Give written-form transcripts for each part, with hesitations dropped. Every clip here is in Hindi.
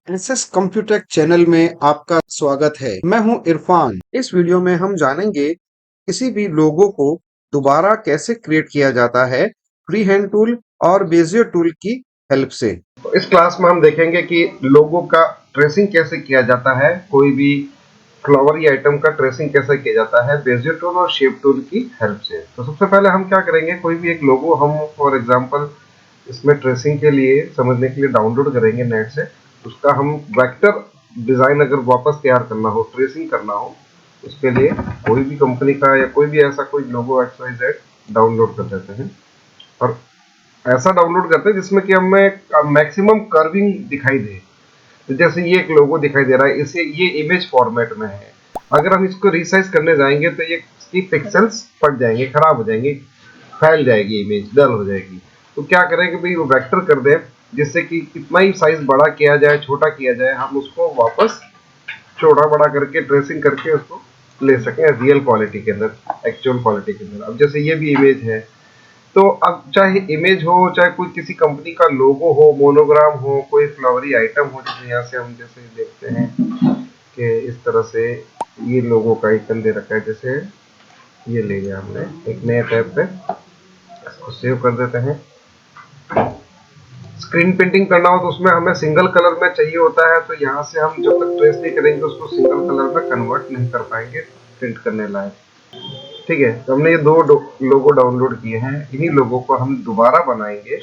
एसएस कंप्यूटेक चैनल में आपका स्वागत है। मैं हूं इरफान। इस वीडियो में हम जानेंगे किसी भी लोगो को दोबारा कैसे क्रिएट किया जाता है फ्री हैंड टूल और बेजियर टूल की हेल्प से। तो इस क्लास में हम देखेंगे कि लोगो का ट्रेसिंग कैसे किया जाता है, कोई भी फ्लावर या आइटम का ट्रेसिंग कैसे किया जाता है बेजियर टूल और शेप टूल की हेल्प से। तो सबसे पहले हम क्या करेंगे, कोई भी एक लोगो हम फॉर एग्जांपल इसमें ट्रेसिंग के लिए समझने के लिए डाउनलोड करेंगे नेट से। उसका हम वेक्टर डिजाइन अगर वापस तैयार करना हो, ट्रेसिंग करना हो, उसके लिए कोई भी कंपनी का या कोई भी ऐसा कोई लोगो XYZ डाउनलोड कर देते हैं और ऐसा डाउनलोड करते हैं जिसमें कि हमें मैक्सिमम कर्विंग दिखाई दे। तो जैसे ये एक लोगो दिखाई दे रहा है, इसे ये इमेज फॉर्मेट में है। अगर हम इसको रिसाइज करने जाएंगे तो ये इसकी पिक्सेल्स फट जाएंगे, खराब हो जाएंगे, फैल जाएगी, इमेज डल हो जाएगी। तो क्या करें कि भाई वो वेक्टर कर दें, जिससे कि कितना ही साइज बड़ा किया जाए छोटा किया जाए, हम उसको वापस छोटा बड़ा करके ट्रेसिंग करके उसको ले सकें रियल क्वालिटी के अंदर, एक्चुअल क्वालिटी के अंदर। अब जैसे ये भी इमेज है, तो अब चाहे इमेज हो, चाहे कोई किसी कंपनी का लोगो हो, मोनोग्राम हो, कोई फ्लावरी आइटम हो, जैसे यहाँ से हम जैसे देखते हैं कि इस तरह से ये लोगो का आइकन दे रखा है। जैसे ये ले लिया हमने एक नए टैब पे, इसको सेव कर देते हैं। स्क्रीन पेंटिंग करना हो तो उसमें हमें सिंगल कलर में चाहिए होता है, तो यहाँ से हम जब तक ट्रेस नहीं करेंगे उसको सिंगल कलर में कन्वर्ट नहीं कर पाएंगे प्रिंट करने लायक। ठीक है, तो हमने ये दो लोगो डाउनलोड किए हैं, इन्हीं लोगों को हम दोबारा बनाएंगे।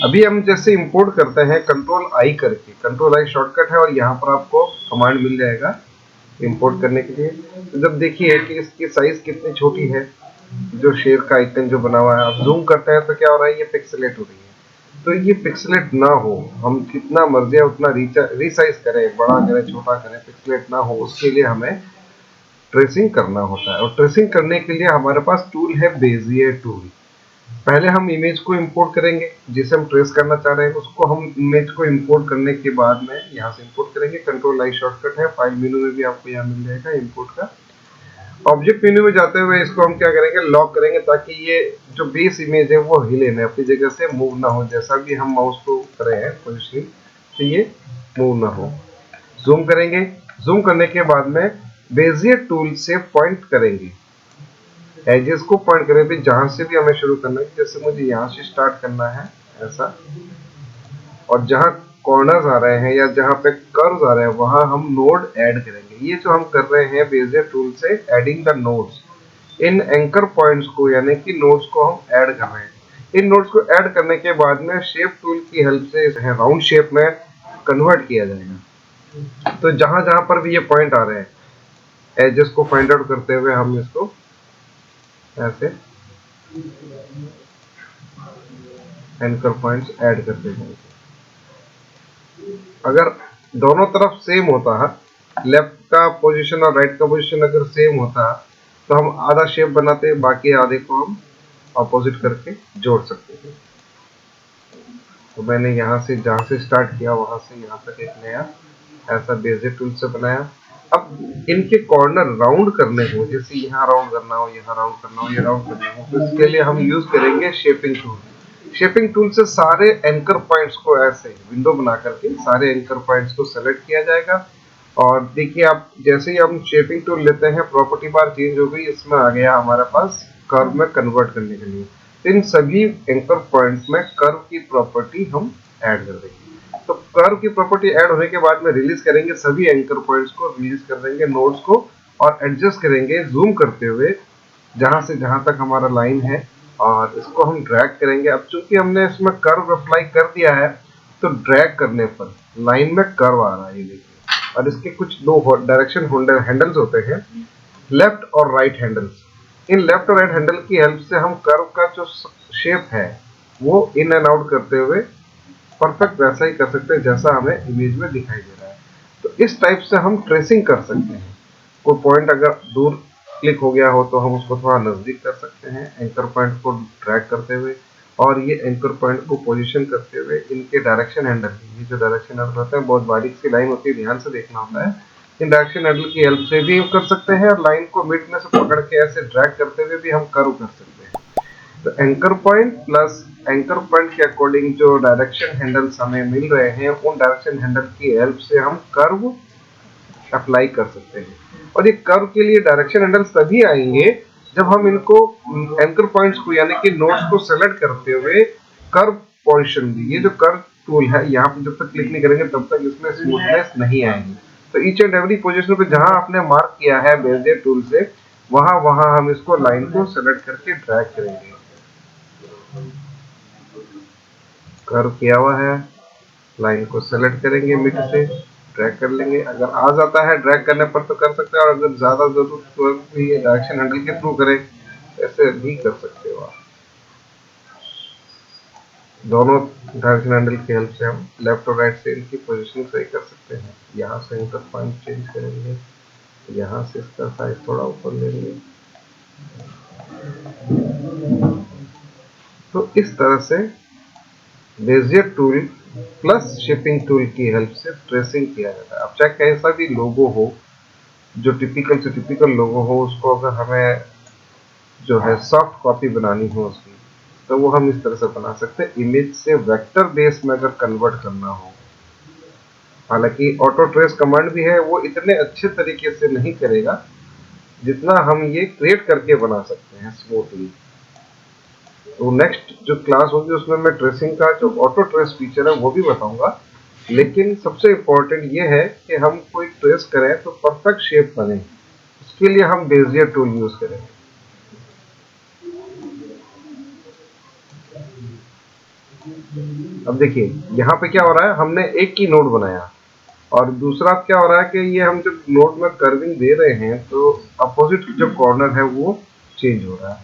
अभी हम जैसे इंपोर्ट करते हैं कंट्रोल आई करके, कंट्रोल आई शॉर्टकट है और यहाँ पर आपको कमांड मिल जाएगा इंपोर्ट करने के लिए। तो जब देखिए कि इसकी साइज कितनी छोटी है, जो शेर का आइकन जो बना हुआ है, आप जूम करते हैं तो क्या हो रहा है, ये पिक्सेलेट हो रही है। तो ये पिक्सेलेट ना हो, हम जितना मर्जी है उतना रिसाइज करें, बड़ा करें, छोटा करें, पिक्सेलेट ना हो, उसके लिए हमें ट्रेसिंग करना होता है। और ट्रेसिंग करने के लिए हमारे पास टूल है बेजियर टूल। पहले हम इमेज को इंपोर्ट करेंगे, जिसे हम ट्रेस करना चाह रहे हैं उसको हम इमेज को इंपोर्ट करने के बाद में यहाँ से इंपोर्ट करेंगे। कंट्रोल आई शॉर्टकट है, फाइल मेनू में भी आपको यहाँ मिल जाएगा इंपोर्ट का। ऑब्जेक्ट मेन्यू में जाते हुए इसको हम क्या करेंगे, लॉक करेंगे, ताकि ये जो बेस इमेज है वो हिले ना, अपनी जगह से मूव ना हो। जैसा भी हम माउस को करे हैं पोजिशनिंग, तो ये मूव ना हो। जूम करेंगे, जूम करने के बाद में बेजियर टूल से पॉइंट करेंगे, एजेस को पॉइंट करें भी, जहां से भी हमें शुरू करना है। जैसे मुझे यहाँ से स्टार्ट करना है ऐसा, और जहां कॉर्नर्स आ रहे हैं या जहां पे कर्व्स आ रहे हैं वहां हम नोड ऐड करेंगे। ये जो हम कर रहे हैं बेजियर टूल से, adding the nodes, in anchor points को यानी कि नोड्स को हम ऐड कर रहे हैं। इन नोड्स को ऐड करने के बाद में शेप टूल की हेल्प से राउंड शेप में कन्वर्ट किया जाएगा। तो जहां जहां पर भी ये पॉइंट आ रहे हैं, एजेस को फाइंड आउट करते हुए हम इसको ऐसे एंकर पॉइंट्स ऐड करते जाएंगे। अगर दोनों तरफ सेम होता है, लेफ्ट का पोजीशन और राइट का पोजीशन अगर सेम होता है, तो हम आधा शेप बनाते हैं, बाकी आधे को हम अपोजिट करके जोड़ सकते हैं। तो मैंने यहाँ से जहाँ से स्टार्ट किया वहां से यहाँ तक एक नया ऐसा बेजियर टूल से बनाया। अब इनके कॉर्नर राउंड करने हो, जैसे यहाँ राउंड करना हो, यहाँ राउंड करना हो, ये राउंड करना हो, तो इसके लिए हम यूज करेंगे शेपिंग टूल। शेपिंग टूल से सारे एंकर पॉइंट्स को ऐसे विंडो बना करके सारे एंकर पॉइंट्स को सेलेक्ट किया जाएगा। और देखिए, आप जैसे ही हम शेपिंग टूल लेते हैं, प्रॉपर्टी बार चेंज हो गई, इसमें आ गया हमारे पास कर्व में कन्वर्ट करने के लिए। इन सभी एंकर पॉइंट्स में कर्व की प्रॉपर्टी हम ऐड कर देंगे। तो कर्व की प्रॉपर्टी ऐड होने के बाद में रिलीज करेंगे, सभी एंकर पॉइंट्स को रिलीज कर देंगे, नोड्स को, और एडजस्ट करेंगे जूम करते हुए जहां से जहां तक हमारा लाइन है, और इसको हम ड्रैग करेंगे। अब चूंकि हमने इसमें कर्व अप्लाई कर दिया है, तो ड्रैग करने पर लाइन में कर्व आ रहा है, ये देखिए। और इसके कुछ दो डायरेक्शन हैंडल्स होते हैं, लेफ्ट और राइट हैंडल्स। इन लेफ्ट और राइट हैंडल की हेल्प से हम कर्व का जो शेप है वो इन एंड आउट करते हुए परफेक्ट वैसा ही कर सकते हैं जैसा हमें इमेज में दिखाई दे रहा है। तो इस टाइप से हम ट्रेसिंग कर सकते हैं। कोई पॉइंट अगर दूर क्लिक हो गया हो तो हम उसको थोड़ा नजदीक कर सकते हैं एंकर पॉइंट को ड्रैग करते हुए, और ये एंकर पॉइंट को पोजीशन करते हुए इनके डायरेक्शन हैंडल, ये जो डायरेक्शन हैंडल होते हैं बहुत बारीक सी लाइन होती है, ध्यान से देखना होता है। इन डायरेक्शन हैंडल की हेल्प से भी कर सकते हैं, और लाइन को मिड में से पकड़ के ऐसे ड्रैग करते हुए भी हम कर्व कर सकते हैं। तो anchor point plus anchor point के अकॉर्डिंग जो डायरेक्शन हैंडल्स हमें मिल रहे हैं, उन डायरेक्शन हैंडल की हेल्प से हम कर्व अप्लाई कर सकते हैं। और ये कर्व के लिए डायरेक्शन हैंडल्स तभी आएंगे जब हम इनको एंकर पॉइंट्स को यानी कि नोड्स को सेलेक्ट करते हुए कर्व पोजीशन दी। ये जो कर्व टूल है, यहाँ पे जब तक क्लिक नहीं करेंगे तब तक इसमें स्मूथनेस नहीं आएगी। तो ईच एंड एवरी पोजीशन पे जहां आपने मार्क किया है बेजियर टूल से, वहां वहां हम इसको लाइन को सेलेक्ट करके ड्रैग करेंगे। कर्व किया हुआ है, लाइन को सेलेक्ट करेंगे, मिड से ड्रैग कर लेंगे। अगर आ जाता है ड्रैग करने पर तो कर सकते हैं, और अगर ज्यादा जरूरत तो भी डायरेक्शन हैंडल के थ्रू करें, ऐसे भी कर सकते हो आप। दोनों डायरेक्शन हैंडल की हेल्प से हम लेफ्ट और राइट से इनकी पोजीशन सही कर सकते हैं। यहाँ से इंटर पॉइंट चेंज करेंगे, यहाँ से इसका साइज थोड़ा ऊपर लेंगे। तो इस तरह से Bezier tool plus shaping tool की हेल्प से ट्रेसिंग किया जाता है। अब चाहे कैसा भी लोगो हो, जो टिपिकल से टिपिकल लोगो हो, उसको अगर हमें जो है सॉफ्ट कॉपी बनानी हो उसकी, तो वो हम इस तरह से बना सकते हैं। इमेज से वेक्टर बेस में अगर कन्वर्ट करना हो, हालांकि ऑटो ट्रेस कमांड भी है, वो इतने अच्छे तरीके से नहीं करेगा जितना हम ये क्रिएट करके बना सकते हैं स्मूथली। तो नेक्स्ट जो क्लास होगी उसमें मैं ट्रेसिंग का जो ऑटो ट्रेस फीचर है वो भी बताऊंगा। लेकिन सबसे इम्पोर्टेंट ये है कि हम कोई ट्रेस करें तो परफेक्ट शेप बने, उसके लिए हम बेजियर टूल यूज करेंगे। अब देखिए यहाँ पे क्या हो रहा है, हमने एक की नोड बनाया, और दूसरा क्या हो रहा है कि ये हम जब नोड में कर्विंग दे रहे हैं तो अपोजिट जो कॉर्नर है वो चेंज हो रहा है।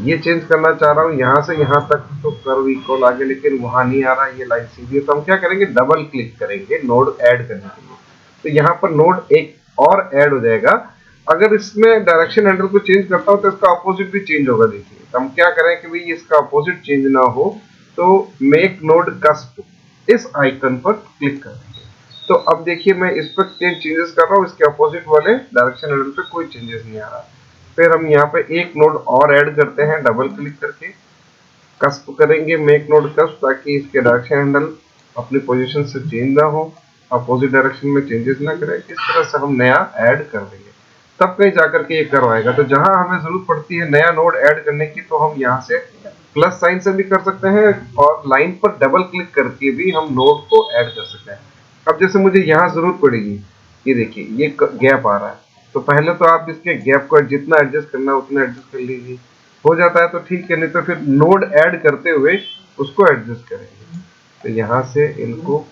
ये चेंज करना चाह रहा हूँ, यहाँ से यहाँ तक तो कर्व इक्वल आ गया, लेकिन वहां नहीं आ रहा, ये लाइन सीधी है। तो हम क्या करेंगे, डबल क्लिक करेंगे नोड ऐड करने के लिए। तो यहाँ पर नोड एक और ऐड हो जाएगा। अगर इसमें डायरेक्शन हैंडल को चेंज करता हूँ तो इसका अपोजिट भी चेंज होगा। देखिए तो हम क्या करें कि भाई इसका अपोजिट चेंज ना हो, तो मेक नोड कस्प इस आइकन पर क्लिक करेंगे। तो अब देखिए मैं इस पर चेंजेस कर रहा हूँ, इसके अपोजिट वाले डायरेक्शन हैंडल पे कोई चेंजेस नहीं आ रहा। फिर हम यहाँ पे एक नोड और ऐड करते हैं, डबल क्लिक करके कस्प करेंगे मेक नोड कस्प, ताकि इसके डायरेक्शन हैंडल अपनी पोजीशन से चेंज ना हो, अपोजिट डायरेक्शन में चेंजेस ना करे। इस तरह से हम नया ऐड कर देंगे, तब कहीं जाकर के ये करवाएगा। तो जहां हमें जरूरत पड़ती है नया नोड ऐड करने की, तो हम यहाँ से प्लस साइन से भी कर सकते हैं, और लाइन पर डबल क्लिक करके भी हम नोड को ऐड कर सकते हैं। अब जैसे मुझे यहाँ जरूरत पड़ेगी, ये देखिए ये गैप आ रहा है, तो पहले तो आप इसके गैप को जितना एडजस्ट करना है उतना एडजस्ट कर लीजिए। हो जाता है तो ठीक है, नहीं तो फिर नोड ऐड करते हुए उसको एडजस्ट करेंगे। तो यहाँ से इनको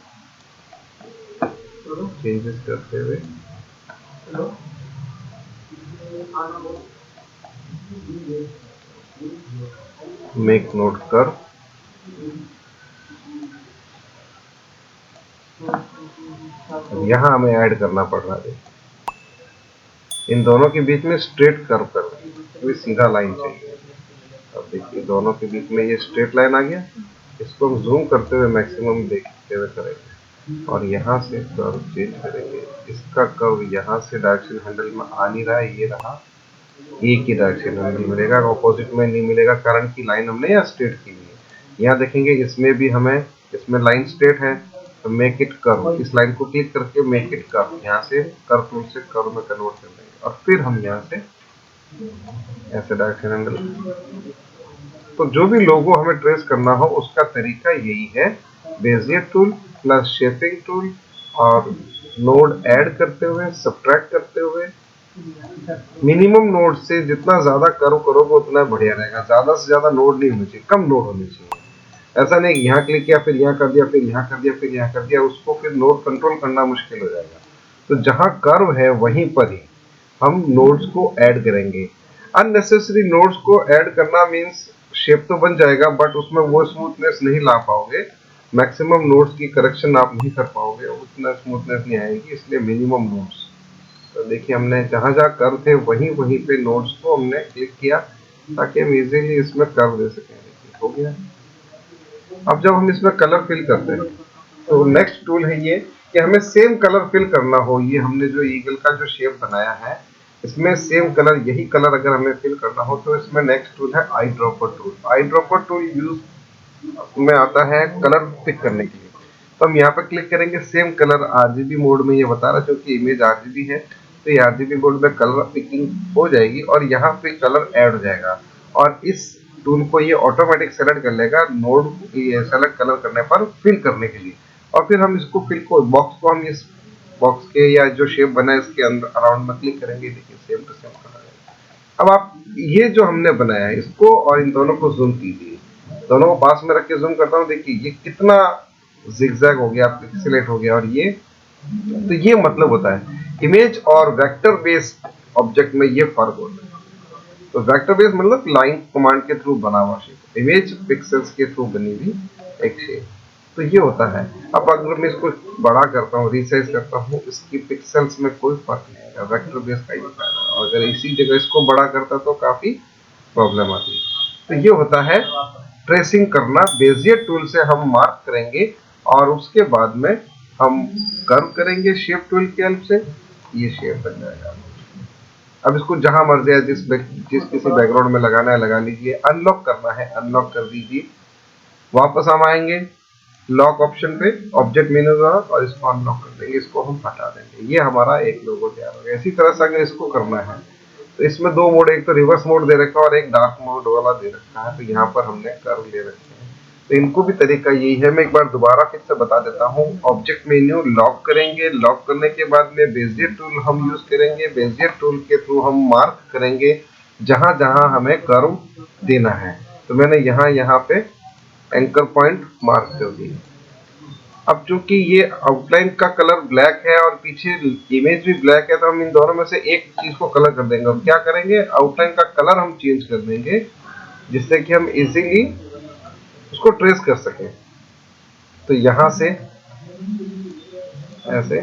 चेंजेस करते हुए मेक नोड कर, यहाँ हमें ऐड करना पड़ रहा है। इन दोनों के बीच में स्ट्रेट कर्व कर दें, सीधा लाइन चाहिए। अब देखिए दोनों के बीच में ये स्ट्रेट लाइन आ गया। इसको हम जूम करते हुए मैक्सिमम देखते हुए करेंगे, और यहाँ से कर्व चेंज करेंगे। इसका कर्व यहाँ से डायरेक्शन हैंडल में आ नहीं रहा है, ये रहा, एक ही डायरेक्शन हैंडल मिलेगा, ऑपोजिट में नहीं मिलेगा, कारण की लाइन हमने यहाँ स्ट्रेट की हुई है। यहाँ देखेंगे इसमें भी हमें, इसमें लाइन स्ट्रेट है, तो मेक इट कर्व, इस लाइन को क्लिक करके मेक इट कर्व, यहाँ से कर्व टूल से कर्व में कन्वर्ट कर देंगे, और फिर हम यहाँ से ऐसे डायरेक्शन हैंडल। तो जो भी लोगो हमें ट्रेस करना हो उसका तरीका यही है, Bezier tool plus shaping tool, और नोड ऐड करते हुए, सब्ट्रैक्ट करते हुए। मिनिमम नोड से जितना ज्यादा कर्व करोगे उतना बढ़िया रहेगा। ज्यादा से ज्यादा नोड नहीं होने चाहिए, कम नोड होने चाहिए। ऐसा नहीं यहाँ क्लिक किया फिर यहाँ कर दिया फिर यहाँ कर दिया फिर यहाँ कर दिया, उसको फिर नोड कंट्रोल करना मुश्किल हो जाएगा। तो जहां कर्व है वहीं पर ही हम नोड्स को ऐड करेंगे। अननेसेसरी नोड्स को ऐड करना मीन्स शेप तो बन जाएगा, बट उसमें वो स्मूथनेस नहीं ला पाओगे, मैक्सिमम नोड्स की करेक्शन आप नहीं कर पाओगे, उतना स्मूथनेस नहीं आएगी, इसलिए मिनिमम नोड्स। तो देखिए हमने जहां जहां कर्व थे वहीं वहीं पे नोड्स को हमने क्लिक किया, ताकि हम इजीली इसमें कर्व दे सकें। हो गया। अब जब हम इसमें कलर फिल करते हैं, तो नेक्स्ट टूल है ये कि हमें सेम कलर फिल करना हो। ये हमने जो ईगल का जो शेप बनाया है, इसमें सेम कलर, यही कलर अगर हमें फिल करना हो, तो इसमें नेक्स्ट टूल है eye dropper tool. Eye dropper tool use में आता है कलर पिक करने के लिए। तो हम यहाँ पे क्लिक करेंगे, सेम कलर आरजीबी मोड में ये बता रहा है, क्योंकि इमेज आरजीबी है तो ये आरजीबी मोड में कलर पिकिंग हो जाएगी और यहाँ पे कलर ऐड हो जाएगा और इस टूल को ये ऑटोमेटिक सेलेक्ट कर लेगा नोड सेलेक्ट कलर करने पर फिल करने के लिए। और फिर हम इसको फिल को बॉक्स को हम इस बॉक्स के या जो शेप बना है इसके अंदर अराउंड में क्लिक करेंगे, देखिए सेम टू सेम कलर है। अब आप ये जो हमने बनाया है इसको और इन दोनों को जूम कीजिए, दोनों को पास में रख के जूम करता हूँ, देखिए ये कितना जिगजैग हो गया, पिक्सेलेट हो गया। और ये तो ये मतलब होता है इमेज और वेक्टर बेस्ड ऑब्जेक्ट में ये फर्क होता है। तो वेक्टर बेस्ड मतलब लाइन कमांड के थ्रू बना हुआ शेप, इमेज पिक्सेल्स के थ्रू बनी हुई एक शेप, तो ये होता है। अब अगर मैं इसको बड़ा करता हूँ, रिसाइज करता हूँ, इसकी पिक्सेल्स में कोई फर्क नहीं आएगा, वेक्टर बेस्ड का ही फायदा है। और अगर इसी जगह इसको बड़ा करता तो काफी प्रॉब्लम आती है। तो ये होता है ट्रेसिंग करना, बेजियर टूल से हम मार्क करेंगे और उसके बाद में हम कर्व करेंगे शेप टूल की हेल्प से, ये शेप बन जाएगा। अब इसको जहां मर्जी है जिस किसी बैकग्राउंड में लगाना है लगा लीजिए, अनलॉक करना है अनलॉक कर दीजिए। वापस हम आएंगे लॉक ऑप्शन पे ऑब्जेक्ट मेन्यू द्वारा और इसको अनलॉक कर देंगे, इसको हम हटा देंगे, ये हमारा एक लोगो तैयार हो गया। इसी तरह से अगर इसको करना है तो इसमें दो मोड, एक तो रिवर्स मोड दे रखा है और एक डार्क मोड वाला दे रखा है। तो यहाँ पर हमने कर्व ले रखे हैं, तो इनको भी तरीका यही है। मैं एक बार दोबारा फिर से बता देता हूँ, ऑब्जेक्ट मेन्यू लॉक करेंगे, लॉक करने के बाद में बेजियर टूल हम यूज करेंगे, बेजियर टूल के थ्रू हम मार्क करेंगे जहां जहां हमें कर्व देना है। तो मैंने यहाँ पे एंकर पॉइंट मार्क कर दिए। अब चूंकि ये आउटलाइन का कलर ब्लैक है और पीछे इमेज भी ब्लैक है, तो हम इन दोनों में से एक चीज को कलर कर देंगे। और क्या करेंगे, आउटलाइन का कलर हम चेंज कर देंगे जिससे कि हम इजीली उसको ट्रेस कर सकें। तो यहां से ऐसे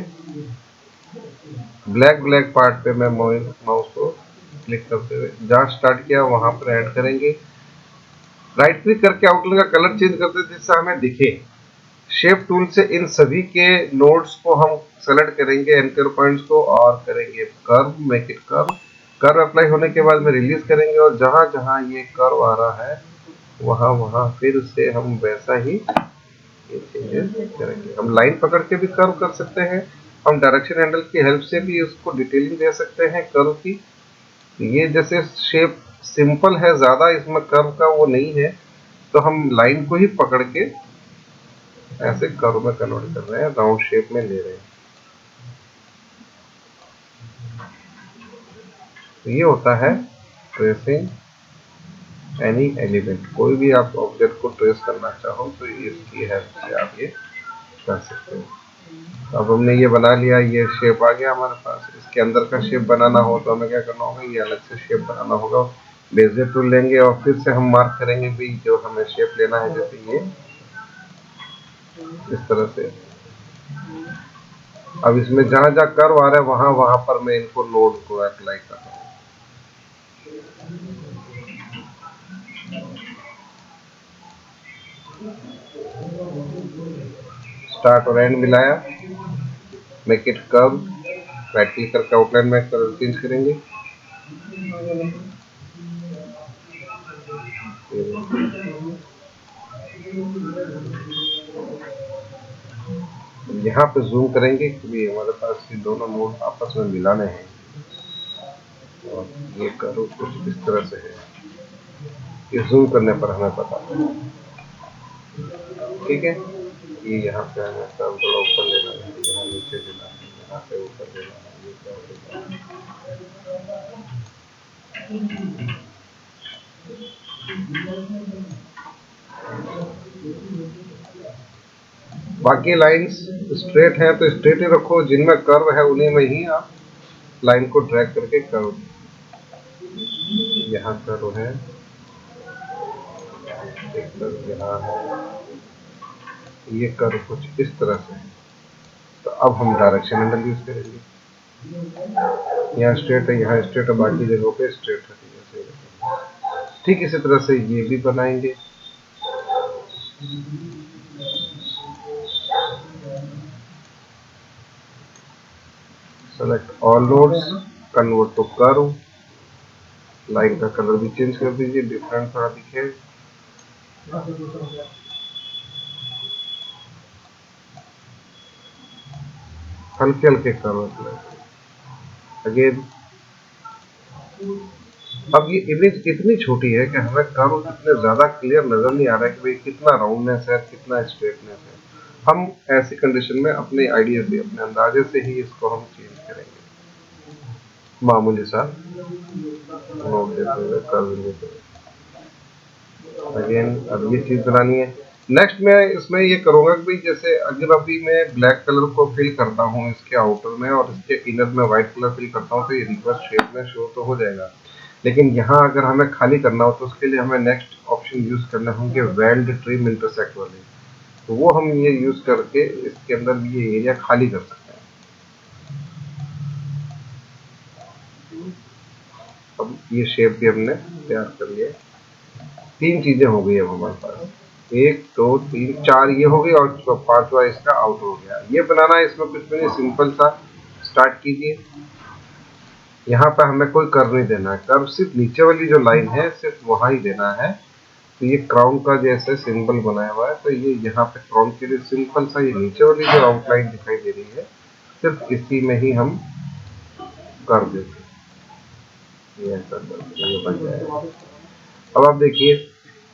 ब्लैक ब्लैक पार्ट पे मैं माउस को क्लिक करते हुए जहां स्टार्ट किया वहां पर ऐड करेंगे, राइट क्लिक करके आउटलाइन का कलर चेंज करते जिससे हमें दिखे। शेप टूल से इन सभी के नोड्स को हम सेलेक्ट करेंगे, एंकर पॉइंट्स को, और करेंगे curve, make it curve. Curve apply होने के बाद में रिलीज करेंगे और जहां जहां ये कर्व आ रहा है वहां वहां फिर से हम वैसा ही ये चेंजेस करेंगे। हम लाइन पकड़ के भी कर्व कर सकते हैं, हम डायरेक्शन हैंडल की हेल्प से भी उसको डिटेलिंग दे सकते हैं कर्व की। ये जैसे शेप सिंपल है, ज्यादा इसमें कर्व का वो नहीं है, तो हम लाइन को ही पकड़ के ऐसे कर्व में कन्वर्ट कर रहे हैं, राउंड शेप में ले रहे हैं। तो ये होता है ट्रेसिंग एनी एलिमेंट। कोई भी आप ऑब्जेक्ट को ट्रेस करना चाहो तो इसकी हेल्प से आप ये कर सकते हो। अब हमने ये बना लिया, ये शेप आ गया हमारे पास। इसके अंदर का शेप बनाना हो तो हमें क्या करना होगा, ये अलग से शेप बनाना होगा। बेजियर टूल लेंगे और फिर से हम मार्क करेंगे भी जो हमें शेप लेना है, जैसे ये इस तरह से। अब इसमें जहां जहां कर्व आ रहा है वहां वहां पर मैं इनको नोड को अप्लाई कर रहा हूँ। स्टार्ट और एंड मिलाया, make it curve, right click करके आउटलाइन में कलर चेंज करेंगे। यहाँ पे जूम करेंगे क्योंकि हमारे पास ये दोनों नोड आपस में मिलाने हैं और ये कर्व कुछ इस तरह से है, ये जूम करने पर हमें पता है। ठीक है, ये यहाँ पे हमें कर्व थोड़ा ऊपर लेना है, यहाँ नीचे लेना है, यहाँ पे ऊपर लेना है, ये कर्व लेना है। बाकी लाइंस स्ट्रेट है तो स्ट्रेट ही रखो, जिनमें कर्व है उन्हीं में ही आप लाइन को ड्रैग करके कर्व। यहाँ कर्व है, एक कर्व यहाँ है, ये कर्व कुछ इस तरह से है। तो अब हम डायरेक्शन हैंडल यूज करेंगे, यहाँ स्ट्रेट है, यहाँ स्ट्रेट है, बाकी जगहों पे स्ट्रेट है। ठीक इसी तरह से ये भी बनाएंगे। Select all nodes, convert to curve, line का कलर भी चेंज कर दीजिए, डिफरेंट थोड़ा दिखे। हल्के हल्के कर्व अगेन। अब ये इमेज इतनी छोटी है कि हमें कर्व इतने ज्यादा क्लियर नजर नहीं आ रहा है कि भाई कितना राउंडनेस है, कितना स्ट्रेटनेस है। हम ऐसी कंडीशन में अपने आइडिया से, अपने अंदाजे से ही इसको हम चेंज करेंगे। मामूली सा नोट देते हुए, कर्व देते हुए अगेन। अब ये चीज बनानी है। नेक्स्ट मैं इसमें ये करूंगा कि भाई जैसे अगर अभी मैं ब्लैक कलर को फिल करता हूँ इसके आउटर में और इसके इनर में व्हाइट कलर फिल करता हूँ, तो ये रिवर्स शेप में शो तो हो जाएगा। लेकिन यहाँ अगर हमें खाली करना हो तो उसके लिए हमें नेक्स्ट ऑप्शन यूज करने होंगे वेल्ड ट्रिम इंटरसेक्ट वाले। तो वो हम ये यूज करके इसके अंदर भी ये एरिया खाली कर सकते हैं। अब ये शेप भी हमने तैयार कर लिया। तीन चीजें हो गई अब हमारे पास, एक दो तीन चार ये हो गई और पांचवा इसका आउट हो गया। ये बनाना है, इसमें कुछ भी नहीं, सिंपल सा स्टार्ट कीजिए। यहाँ पे हमें कोई कर नहीं देना है, कर्व सिर्फ नीचे वाली जो लाइन है सिर्फ वहां ही देना है। तो ये क्राउन का जैसे सिंबल बनाया हुआ है, तो ये यहाँ पे क्राउन के लिए सिंपल सा ये नीचे वाली जो आउटलाइन दिखाई दे रही है सिर्फ इसी में ही हम कर देते हैं। ये ऐसा करके ये बन जाएगा। अब आप देखिए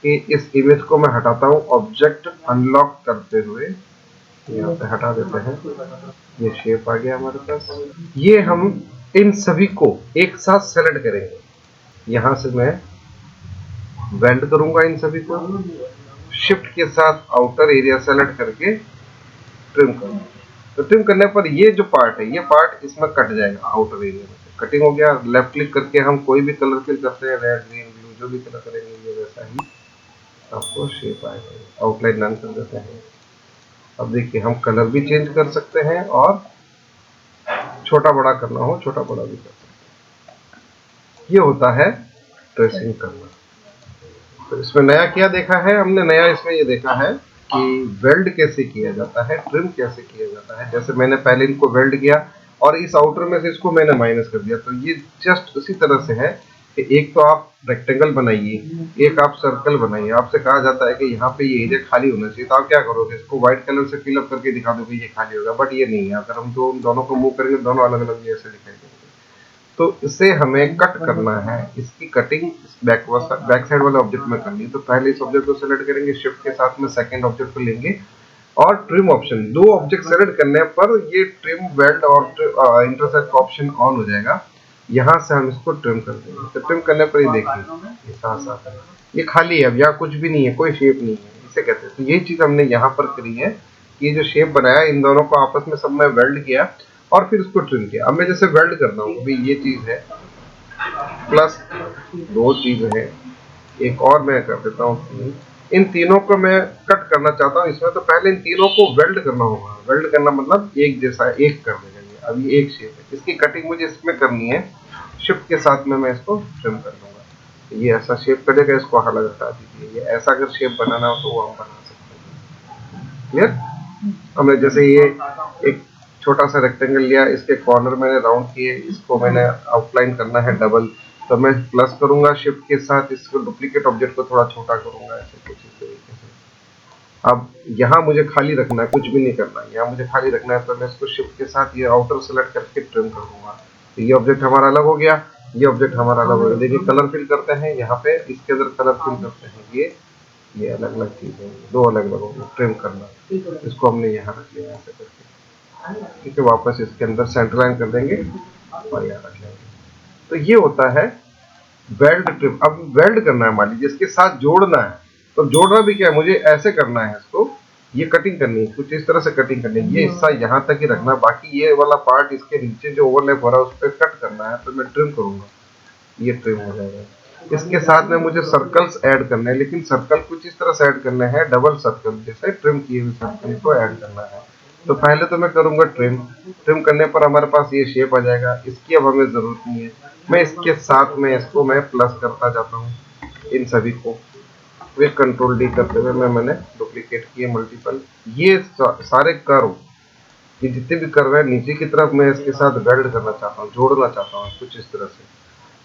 कि इस इमेज को मैं हटाता हूँ ऑब्जेक्ट अनलॉक करते हुए, यहाँ पे हटा देते हैं। ये शेप आ गया हमारे पास। ये हम इन सभी को एक साथ सेलेक्ट करेंगे। यहाँ से मैं वेल्ड करूंगा इन सभी को, शिफ्ट के साथ आउटर एरिया सेलेक्ट करके ट्रिम करूंगा। तो ट्रिम करने पर ये जो पार्ट है, ये पार्ट इसमें कट जाएगा आउटर एरिया में से। कटिंग हो गया। लेफ्ट क्लिक करके हम कोई भी कलर फिल करते हैं, रेड ग्रीन ब्लू जो भी कलर करेंगे ये वैसा ही आपको शेप आएगा। आउटलाइन नन कर देते हैं। अब देखिए हम कलर भी चेंज कर सकते हैं और छोटा बड़ा करना हो छोटा बड़ा भी कर सकते हैं। ये होता है ट्रेसिंग करना। तो इसमें नया क्या देखा है हमने? नया इसमें ये देखा है कि वेल्ड कैसे किया जाता है, ट्रिम कैसे किया जाता है। जैसे मैंने पहले इनको वेल्ड किया और इस आउटर में से इसको मैंने माइनस कर दिया। तो ये जस्ट उसी तरह से है कि एक तो आप रेक्टेंगल बनाइए, एक आप सर्कल बनाइए। आपसे कहा जाता है कि यहाँ पे ये एरिया खाली होना चाहिए, तो आप क्या करोगे? इसको व्हाइट कलर से फिलअप करके दिखा दोगे ये खाली होगा, बट ये नहीं है। अगर हम दोनों को मूव करेंगे दोनों अलग अलग जैसे दिखाई देंगे। तो इसे हमें कट करना है। इसकी कटिंग बैक साइड वाले ऑब्जेक्ट में करनी है। तो पहले इस ऑब्जेक्ट को सेलेक्ट करेंगे, शिफ्ट के साथ में सेकंड ऑब्जेक्ट को लेंगे और ट्रिम ऑप्शन, दो ऑब्जेक्ट सेलेक्ट करने पर ये ट्रिम वेल्ड और इंटरसेक्ट ऑप्शन ऑन हो जाएगा। यहाँ से हम इसको ट्रिम कर देंगे। तो ट्रिम करने पर ये देखिए ये साथ साथ है, ये खाली है। अब यहाँ कुछ भी नहीं है, कोई शेप नहीं है, इसे कहते हैं। तो ये चीज हमने यहाँ पर करी है कि ये जो शेप बनाया इन दोनों को आपस में सब में वेल्ड किया और फिर उसको ट्रिम किया। अब मैं जैसे वेल्ड कर रहा हूँ, अभी ये चीज है प्लस दो चीज है, एक और मैं कर देता हूँ। इन तीनों को मैं कट करना चाहता हूँ इसमें, तो पहले इन तीनों को वेल्ड करना होगा। वेल्ड करना मतलब एक जैसा एक कर देगा ये। अब ये एक शेप है, इसकी कटिंग मुझे इसमें करनी है। शिफ्ट के साथ में मैं इसको ट्रिम कर दूंगा। ये ऐसा शेप कटेगा, इसको अलग हटा दीजिए। ये ऐसा अगर शेप बनाना हो तो वो हम बना सकते हैं। क्लियर? हमने जैसे ये एक छोटा सा रेक्टेंगल लिया, इसके कॉर्नर मैंने राउंड किए, इसको मैंने आउटलाइन करना है डबल। तो मैं प्लस करूंगा शिफ्ट के साथ, इसको डुप्लीकेट ऑब्जेक्ट को थोड़ा छोटा करूंगा ऐसे कुछ इस तरीके से। अब यहाँ मुझे खाली रखना है, कुछ भी नहीं करना है, यहाँ मुझे खाली रखना है। तो मैं इसको शिफ्ट के साथ ये आउटर सेलेक्ट करके ट्रिम कर दूंगा। तो ये ऑब्जेक्ट हमारा अलग हो गया, ये ऑब्जेक्ट हमारा अलग हो गया। देखिए कलर फिल करते हैं यहाँ पे, इसके अंदर कलर फिल करते हैं। ये अलग अलग चीजें, दो अलग अलग हो गई। ट्रिम करना, इसको हमने यहाँ रख लिया ऐसे करके। ठीक है, वापस इसके अंदर सेंटर लाइन कर देंगे और यहाँ रख लेंगे। तो ये होता है वेल्ड ट्रिम। अब वेल्ड करना है, मान लीजिए इसके साथ जोड़ना है। तो जोड़ना भी क्या है, मुझे ऐसे करना है इसको, ये कटिंग करनी है, कुछ इस तरह से कटिंग करनी है। ये हिस्सा यहाँ तक ही रखना है, बाकी ये वाला पार्ट इसके नीचे जो ओवरलैप हो रहा है उस पर कट करना है। तो मैं ट्रिम करूंगा, ये ट्रिम हो जाएगा। इसके साथ में मुझे सर्कल्स ऐड करने हैं, लेकिन सर्कल कुछ इस तरह से ऐड करने हैं, डबल सर्कल जैसे ट्रिम किए हुए सर्कल को ऐड करना है। तो पहले तो मैं करूंगा ट्रिम। ट्रिम करने पर हमारे पास ये शेप आ जाएगा। इसकी अब हमें जरूरत नहीं है। मैं इसके साथ में इसको मैं प्लस करता जाता हूँ इन सभी को। फिर कंट्रोल डी करते हुए मैंने डुप्लीकेट किए मल्टीपल। ये सारे कर्व, ये जितने भी कर्व है नीचे की तरफ मैं इसके साथ वेल्ड करना चाहता हूँ, जोड़ना चाहता हूँ कुछ इस तरह से।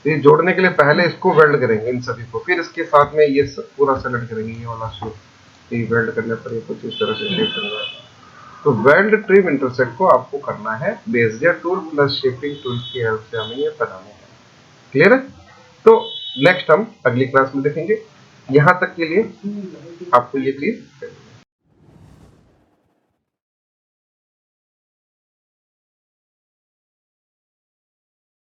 तो ये जोड़ने के लिए पहले इसको वेल्ड करेंगे इन सभी को, फिर इसके साथ में पूरा सेलेक्ट करेंगे ये वाला शेप। ये वेल्ड करने पर ये कुछ इस तरह से शेप बन जाएगा। तो वेल्ड ट्रिम इंटरसेक्ट को आपको करना है Bezier tool plus shaping tool की हेल्प से हमें ये बनाने हैं। क्लियर है? तो नेक्स्ट हम अगली क्लास में देखेंगे। यहाँ तक के लिए आपको ये चीज